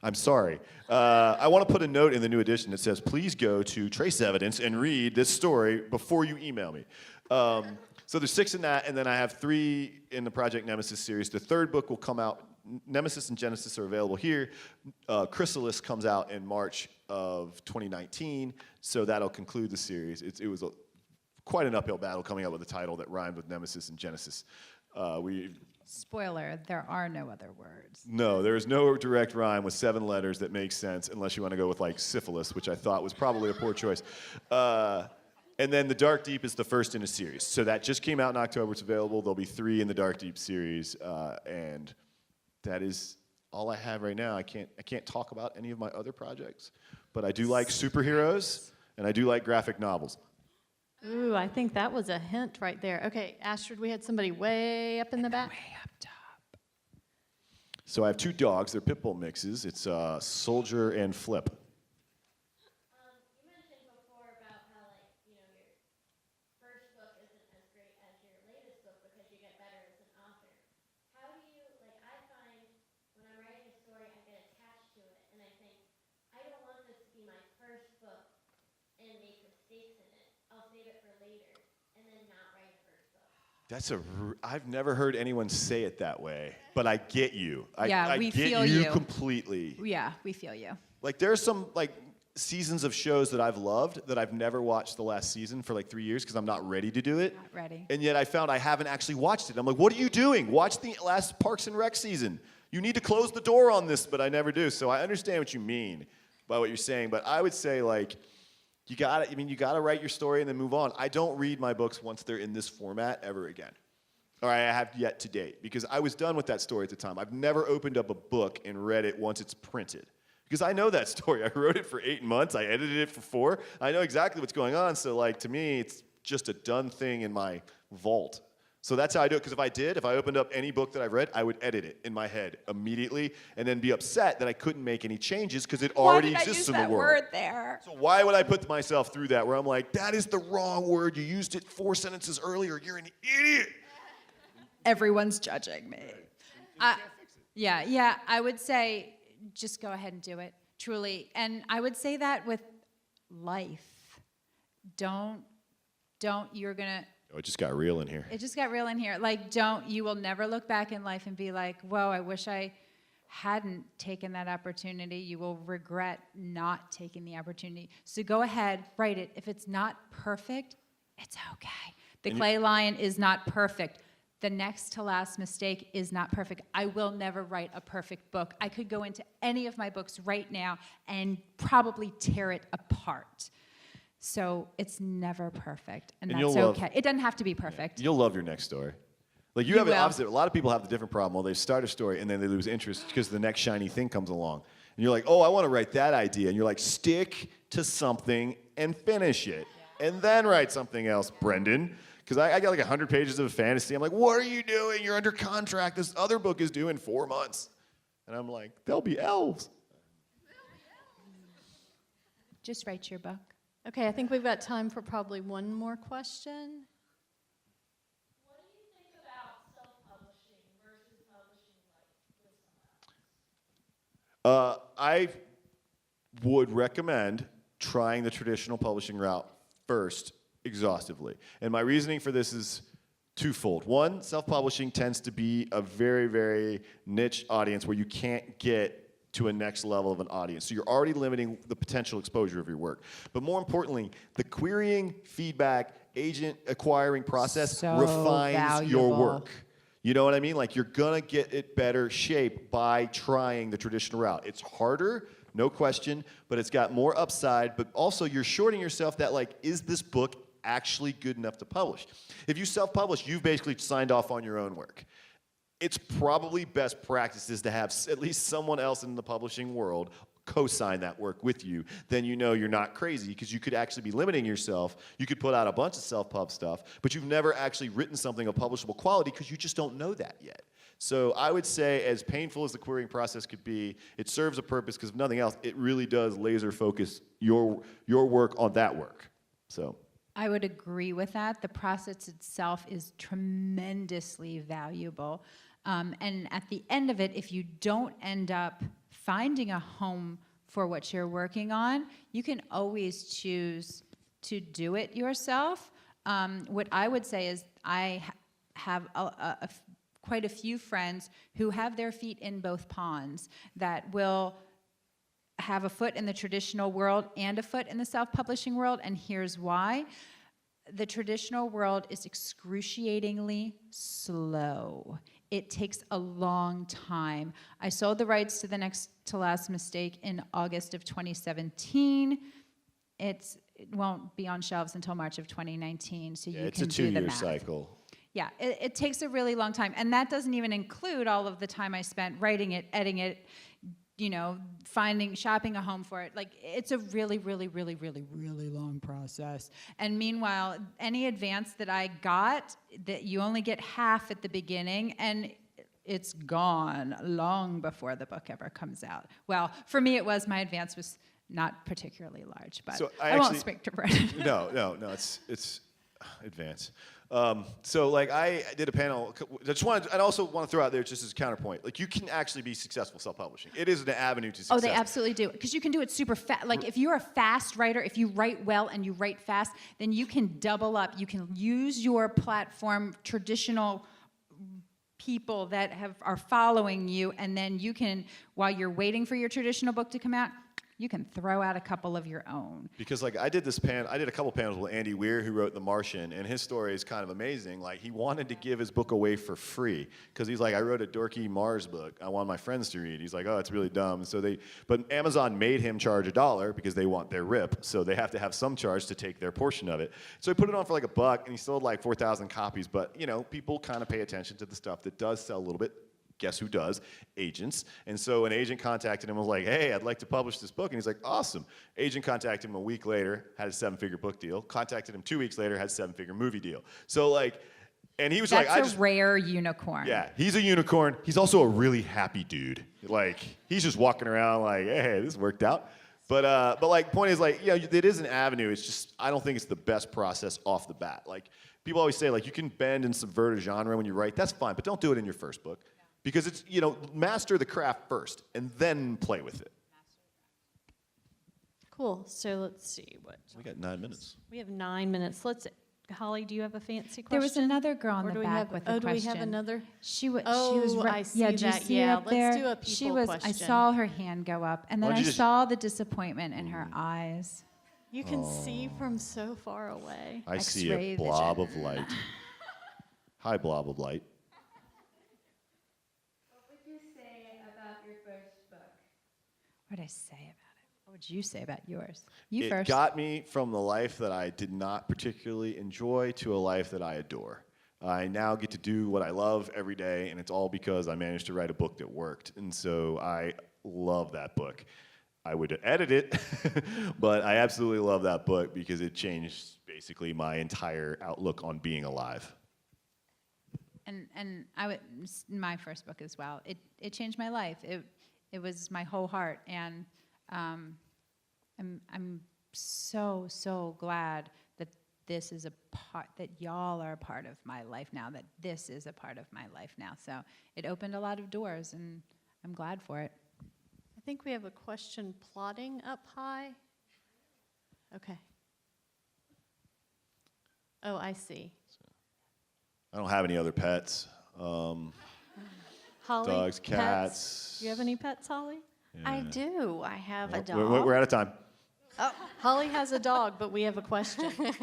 I'm sorry. I want to put a note in the new edition that says, please go to Trace Evidence and read this story before you email me. So there's 6 in that, and then I have 3 in the Project Nemesis series. The 3rd book will come out. Nemesis and Genesis are available here. Chrysalis comes out in March of 2019, so that'll conclude the series. It was quite an uphill battle coming up with a title that rhymed with Nemesis and Genesis. Spoiler, there are no other words. No, there is no direct rhyme with 7 letters that makes sense, unless you want to go with like syphilis, which I thought was probably a poor choice. And then The Dark Deep is the first in a series. So that just came out in October. It's available. There'll be 3 in the Dark Deep series. And that is all I have right now. I can't talk about any of my other projects. But I do like superheroes, and I do like graphic novels. Ooh, I think that was a hint right there. Okay, Astrid, we had somebody way up in the back. Way up top. So I have 2 dogs. They're pit bull mixes. It's Soldier and Flip. I've never heard anyone say it that way, but I get you. I get you completely. Yeah, we feel you. Like there's some like seasons of shows that I've loved that I've never watched the last season for like 3 years because I'm not ready to do it. Not ready. And yet I found I haven't actually watched it. I'm like, what are you doing? Watch the last Parks and Rec season. You need to close the door on this, but I never do. So I understand what you mean by what you're saying, but I would say like, you gotta write your story and then move on. I don't read my books once they're in this format ever again. Or I have yet to date, because I was done with that story at the time. I've never opened up a book and read it once it's printed. Because I know that story. I wrote it for 8 months. I edited it for 4. I know exactly what's going on. So like to me, it's just a done thing in my vault. So that's how I do it. Because if I opened up any book that I've read, I would edit it in my head immediately and then be upset that I couldn't make any changes because it already exists in the world. Word there? So why would I put myself through that where I'm like, that is the wrong word. You used it 4 sentences earlier. You're an idiot. Everyone's judging me. Yeah, I would say just go ahead and do it, truly. And I would say that with life. You're gonna... Oh, it just got real in here. It just got real in here. Like, you will never look back in life and be like, whoa, I wish I hadn't taken that opportunity. You will regret not taking the opportunity. So go ahead, write it. If it's not perfect, it's okay. The Clay Lion is not perfect. The next to last mistake is not perfect. I will never write a perfect book. I could go into any of my books right now and probably tear it apart. So it's never perfect, and that's okay. It doesn't have to be perfect. You'll love your next story. Like you have it opposite. A lot of people have the different problem. Well, they start a story and then they lose interest because the next shiny thing comes along. And you're like, oh, I want to write that idea. And you're like, stick to something and finish it. And then write something else, Brendan. Because I got like 100 pages of fantasy. I'm like, what are you doing? You're under contract. This other book is due in 4 months. And I'm like, they'll be elves. Just write your book. Okay, I think we've got time for probably one more question. What do you think about self-publishing versus publishing like with someone else? I would recommend trying the traditional publishing route first, exhaustively. And my reasoning for this is twofold. One, self-publishing tends to be a very, very niche audience where you can't get to a next level of an audience. So you're already limiting the potential exposure of your work. But more importantly, the querying, feedback, agent acquiring process refines your work. You know what I mean? Like you're gonna get it better shape by trying the traditional route. It's harder, no question, but it's got more upside, but also you're shorting yourself that like, is this book actually good enough to publish? If you self-publish, you've basically signed off on your own work. It's probably best practices to have at least someone else in the publishing world co-sign that work with you. Then you know you're not crazy because you could actually be limiting yourself. You could put out a bunch of self-pub stuff, but you've never actually written something of publishable quality because you just don't know that yet. So I would say, as painful as the querying process could be, it serves a purpose because if nothing else, it really does laser focus your work on that work. So I would agree with that. The process itself is tremendously valuable. And at the end of it, if you don't end up finding a home for what you're working on, you can always choose to do it yourself. What I would say is I have quite a few friends who have their feet in both ponds that will have a foot in the traditional world and a foot in the self-publishing world, and here's why. The traditional world is excruciatingly slow. It takes a long time. I sold the rights to The Next to Last Mistake in August of 2017. It won't be on shelves until March of 2019, so you can do the math. It's a 2-year cycle. Yeah, it takes a really long time, and that doesn't even include all of the time I spent writing it, editing it, you know, shopping a home for it. Like, it's a really, really, really, really, really long process. And meanwhile, any advance that I got, that you only get half at the beginning, and it's gone long before the book ever comes out. Well, for me, my advance was not particularally large, but so I won't speak to Brett. No, it's advance. So like I did a panel. I also want to throw out there just as a counterpoint. Like you can actually be successful self-publishing. It is an avenue to success. Oh, they absolutely do. Because you can do it super fast. Like if you're a fast writer, if you write well and you write fast, then you can double up. You can use your platform, traditional people that are following you, and then you can, while you're waiting for your traditional book to come out, you can throw out a couple of your own. Because like I did a couple panels with Andy Weir, who wrote The Martian, and his story is kind of amazing. Like he wanted to give his book away for free because he's like, I wrote a dorky Mars book I want my friends to read. He's like, oh, it's really dumb. But Amazon made him charge $1 because they want their rip, so they have to have some charge to take their portion of it. So he put it on for like $1, and he sold like 4,000 copies. But you know, people kind of pay attention to the stuff that does sell a little bit. Guess who does? Agents. And so an agent contacted him and was like, hey, I'd like to publish this book. And he's like, awesome. Agent contacted him a week later, had a 7-figure book deal. Contacted him 2 weeks later, had a 7-figure movie deal. So like, and he was like, That's a rare unicorn. Yeah, he's a unicorn. He's also a really happy dude. Like, he's just walking around like, hey, this worked out. But like, point is like, yeah, it is an avenue. It's just, I don't think it's the best process off the bat. Like, people always say like, you can bend and subvert a genre when you write. That's fine, but don't do it in your first book. Because it's, you know, master the craft first and then play with it. Cool. So let's see what. We got 9 minutes. We have 9 minutes. Holly, do you have a fancy question? There was another girl in the back with a question. Oh, do we have another? She was I see that. Did you see yeah, up there? Let's do a people question. I saw her hand go up, and then I saw the disappointment in her eyes. You can see from so far away. I see a blob of light. Hi, blob of light. What did I say about it? What would you say about yours? You It first. got me from the life that I did not particularly enjoy to a life that I adore. I now get to do what I love every day, and it's all because I managed to write a book that worked. And so I love that book. I would edit it, but I absolutely love that book because it changed basically my entire outlook on being alive. And my first book as well. It changed my life. It was my whole heart, and I'm so glad that this is a part, that y'all are a part of my life now, that this is a part of my life now. So it opened a lot of doors, and I'm glad for it. I think we have a question plotting up high. Okay. Oh, I see. I don't have any other pets. Holly, Dogs, pets? cats. Do you have any pets, Holly? I do. I have a We're- dog. We're out of time. Oh, Holly has a dog, but we have a question. So once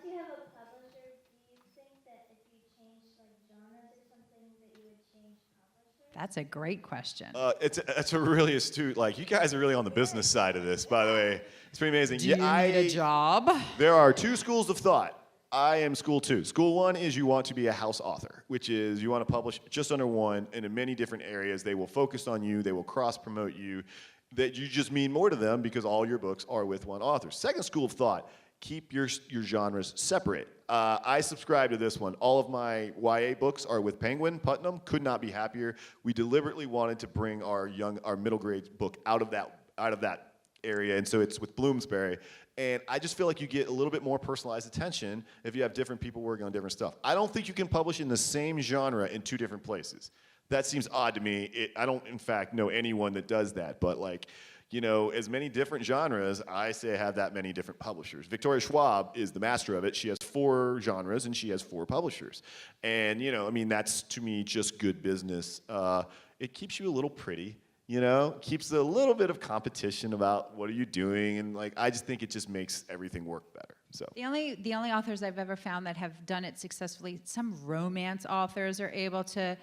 you have a publisher, do you think that if you change like genres or something that you would change publishers? That's a great question. It's a really astute. Like, you guys are really on the business side of this, by the way. It's pretty amazing. Do you need a job? There are two schools of thought. I am school 2. School 1 is you want to be a house author, which is you want to publish just under one, and in many different areas. They will focus on you. They will cross-promote you. That you just mean more to them because all your books are with one author. Second school of thought, keep your genres separate. I subscribe to this one. All of my YA books are with Penguin, Putnam. Could not be happier. We deliberately wanted to bring our middle grade book out of that area, and so it's with Bloomsbury. And I just feel like you get a little bit more personalized attention if you have different people working on different stuff. I don't think you can publish in the same genre in 2 different places. That seems odd to me. I don't, in fact, know anyone that does that. But, like, you know, as many different genres, I say I have that many different publishers. Victoria Schwab is the master of it. She has 4 genres, and she has 4 publishers. And, you know, I mean, that's, to me, just good business. It keeps you a little pretty. You know, keeps a little bit of competition about what are you doing, and like I just think it just makes everything work better. So The only authors I've ever found that have done it successfully, some romance authors are able to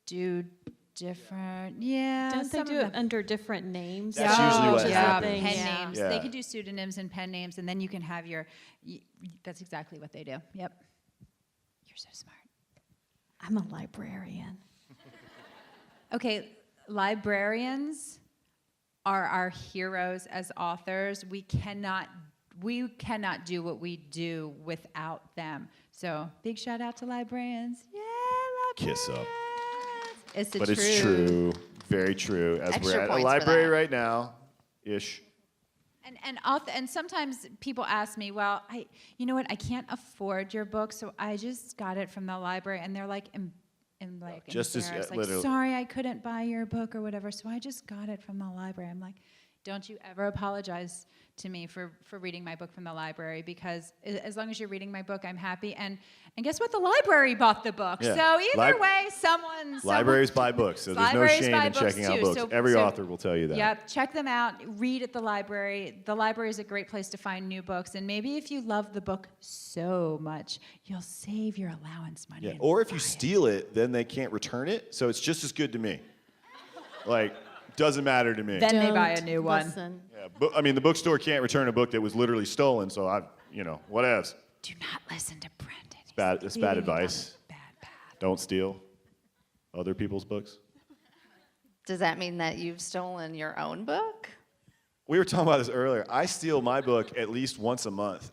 do different, Don't they some do of it them. under different names? That's usually what happens. Pen Yeah. names. Yeah. They can do pseudonyms and pen names, and then you can have that's exactly what they do. Yep. You're so smart. I'm a librarian. Okay, librarians are our heroes as authors. We cannot do what we do without them. So big shout out to librarians. Yeah, librarians. Kiss up. It's the but truth. it's true, very true. As Extra we're at a points for library that. right now, ish. And sometimes people ask me, well, you know what? I can't afford your book, so I just got it from the library, and they're like, Just as- embarrassed, literally. sorry, I couldn't buy your book or whatever, so I just got it from the library. I'm like, don't you ever apologize to me for reading my book from the library, because as long as you're reading my book, I'm happy. And guess what? The library bought the book. Yeah. So either way, someone Libraries buy books, so there's no Libraries shame buy in books checking out too, books. so- Every so- author will tell you that. Yep, check them out. Read at the library. The library is a great place to find new books. And maybe if you love the book so much, you'll save your allowance money. Yeah. and Or if you buy it. steal it, then they can't return it, so it's just as good to me. Like, doesn't matter to me. Then they buy a Don't new one. listen. Yeah, I mean, the bookstore can't return a book that was literally stolen, so whatevs. Do not listen to Brendan. He's It's leading bad you down advice. a bad path. Don't steal other people's books. Does that mean that you've stolen your own book? We were talking about this earlier. I steal my book at least once a month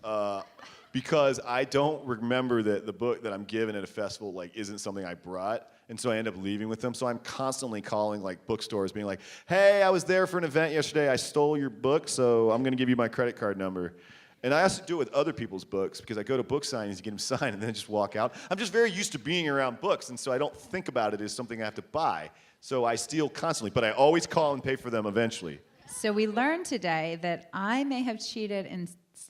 because I don't remember that the book that I'm given at a festival isn't something I brought, and so I end up leaving with them. So I'm constantly calling bookstores, being like, "Hey, I was there for an event yesterday. I stole your book, so I'm going to give you my credit card number." And I also do it with other people's books because I go to book signings to get them signed and then just walk out. I'm just very used to being around books, and so I don't think about it as something I have to buy. So I steal constantly, but I always call and pay for them eventually. So we learned today that I may have cheated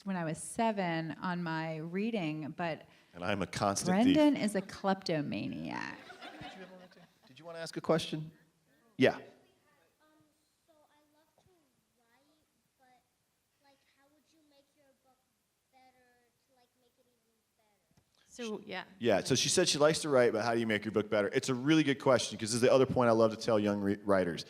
when I was 7 on my reading, but And I'm a constant thief. Brendan is a kleptomaniac. Did you want to ask a question? Yeah. So I love to write, but how would you make your book better to make it even better? So, yeah. Yeah, so she said she likes to write, but how do you make your book better? It's a really good question, because this is the other point I love to tell young writers.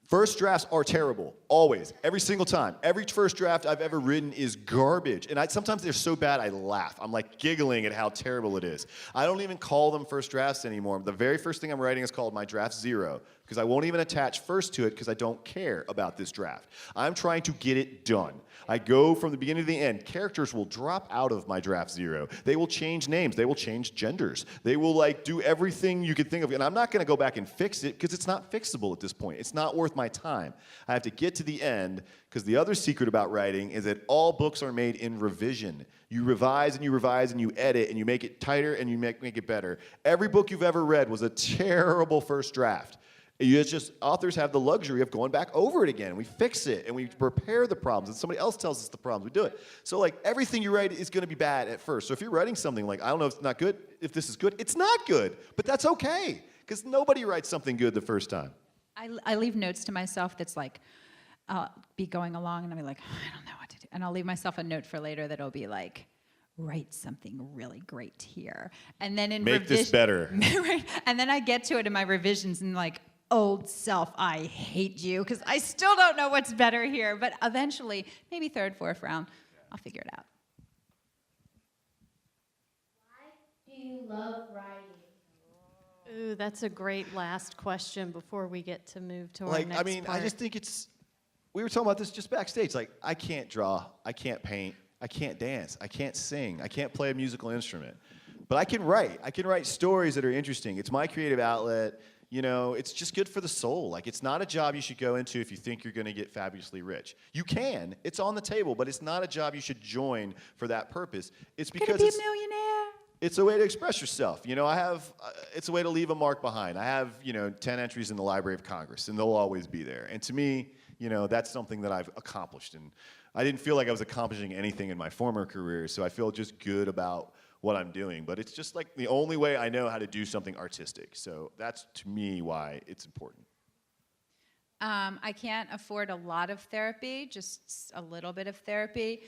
First drafts are terrible, always, every single time. Every first draft I've ever written is garbage. And sometimes they're so bad I laugh. I'm like giggling at how terrible it is. I don't even call them first drafts anymore. The very first thing I'm writing is called my draft 0, because I won't even attach first to it because I don't care about this draft. I'm trying to get it done. I go from the beginning to the end. Characters will drop out of my draft 0. They will change names. They will change genders. They will like do everything you could think of. And I'm not going to go back and fix it because it's not fixable at this point. It's not worth my time. I have to get to the end, because the other secret about writing is that all books are made in revision. You revise and you revise and you edit and you make it tighter and you make it better. Every book you've ever read was a terrible first draft. It's just authors have the luxury of going back over it again. We fix it and we repair the problems, and somebody else tells us the problems. We do it. So like everything you write is going to be bad at first. So if you're writing something like, I don't know if it's not good, if this is good, it's not good. But that's okay, because nobody writes something good the first time. I leave notes to myself that's like, I'll be going along and I'll be like, I don't know what to do. And I'll leave myself a note for later that'll be like, write something really great here. And then in Make this better. Right. And then I get to it in my revisions and like, old self, I hate you, because I still don't know what's better here. But eventually, maybe third, fourth round, I'll figure it out. Why do you love writing? Ooh, that's a great last question before we get to move to our Like, next I mean, part. I just think it's, we were talking about this just backstage. Like, I can't draw, I can't paint, I can't dance, I can't sing, I can't play a musical instrument. But I can write. I can write stories that are interesting. It's my creative outlet. You know, it's just good for the soul. Like, it's not a job you should go into if you think you're going to get fabulously rich. You can. It's on the table, but it's not a job you should join for that purpose. It's because Gonna be a millionaire. It's a way to express yourself. You know, I have, it's a way to leave a mark behind. I have, 10 entries in the Library of Congress, and they'll always be there. And to me, that's something that I've accomplished. And I didn't feel like I was accomplishing anything in my former career, so I feel just good about what I'm doing. But it's just like the only way I know how to do something artistic. So that's, to me, why it's important. I can't afford a lot of therapy, just a little bit of therapy.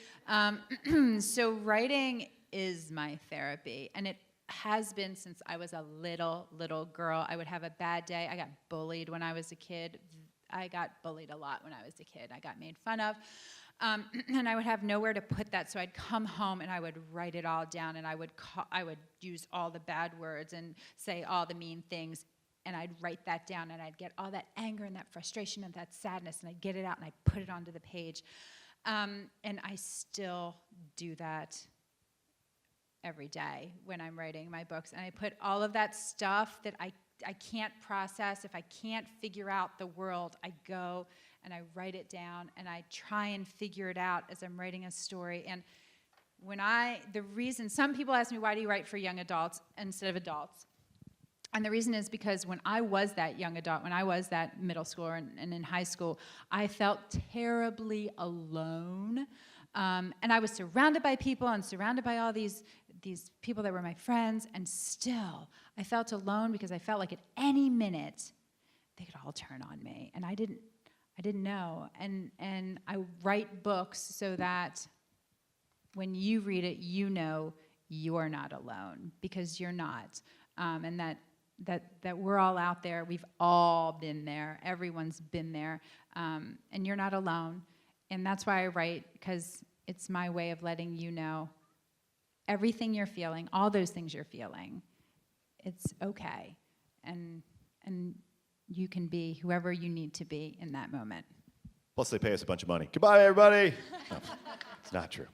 So writing is my therapy, and it has been since I was a little girl. I would have a bad day. I got bullied when I was a kid. I got bullied a lot when I was a kid. I got made fun of. And I would have nowhere to put that, so I'd come home and I would write it all down, and I would use all the bad words and say all the mean things, and I'd write that down, and I'd get all that anger and that frustration and that sadness, and I'd get it out and I'd put it onto the page. And I still do that every day when I'm writing my books, and I put all of that stuff that I can't process, if I can't figure out the world, I go and I write it down, and I try and figure it out as I'm writing a story. And some people ask me, why do you write for young adults instead of adults? And the reason is because when I was that young adult, when I was that middle schooler and in high school, I felt terribly alone. And I was surrounded by people and surrounded by all these people that were my friends, and still I felt alone because I felt like at any minute they could all turn on me, and I didn't know. And I write books so that when you read it, you know you're not alone, because you're not. And that we're all out there. We've all been there. Everyone's been there. And you're not alone. And that's why I write, because it's my way of letting you know everything you're feeling, all those things you're feeling, it's okay. And you can be whoever you need to be in that moment. Plus, they pay us a bunch of money. Goodbye, everybody. No, it's not true.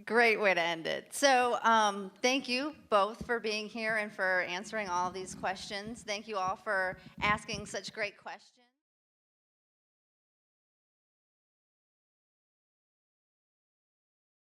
Great way to end it. So thank you both for being here and for answering all of these questions. Thank you all for asking such great questions.